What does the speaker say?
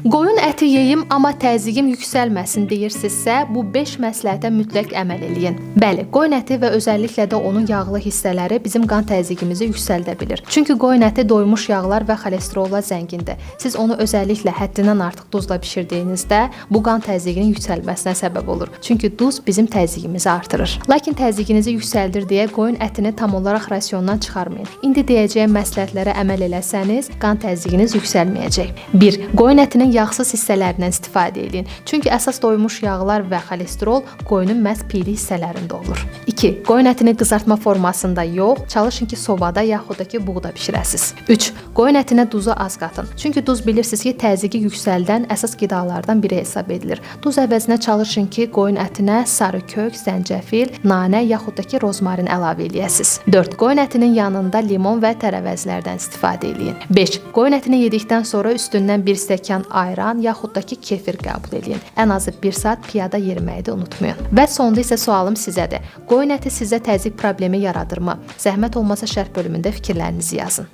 Qoyun əti yeyim, amma təzyiqim yüksəlməsin deyirsinizsə, bu 5 məsləhətə mütləq əməl eləyin. Bəli, qoyun əti və özəlliklə də onun yağlı hissələri bizim qan təzyiqimizi yüksəldə bilir. Çünki qoyun əti doymuş yağlar və xolesterolla zəngindir. Siz onu özəlliklə həddindən artıq duzla bişirdiyinizdə bu qan təzyiqinin yüksəlməsinə səbəb olur. Çünki duz bizim təzyiqimizi artırır. Lakin təzyiqinizi yüksəldir deyə qoyun ətini tam olaraq rasiondan çıxarmayın. İndi deyəcəyim məsləhətlərə əməl eləsəniz, qan təzyiqiniz yüksəlməyəcək. 1. Qoyun ətinin yağsız hissələrindən istifadə edin. Çünki əsas doymuş yağlar və xolesterol qoyunun məhz piyli hissələrində olur. 2. Qoyun ətini qızartma formasında yox, çalışın ki, sobada yaxud da ki, buğda bişirəsiniz. 3. Qoyun ətinə duzu az qatın. Çünki duz bilirsiniz ki, təzyiqi yüksəldən əsas qidalardan biri hesab edilir. Duz əvəzinə çalışın ki, qoyun ətinə sarı kök, zəncəfil, nanə yaxud da ki, rozmarin əlavə eləyəsiniz. 4. Qoyun ətinin yanında limon və tərəvəzlərdən istifadə edin. 5. Qoyun ətini yedikdən sonra üstündən 1 stəkan ayran yaxud da ki, kefir qəbul edin. Ən azı 1 saat piyada yeriməyi də unutmayın. Və sonda isə sualım sizədir. Qoyun əti sizə təzyiq problemi yaradırmı? Zəhmət olmasa şərh bölümündə fikirlərinizi yazın.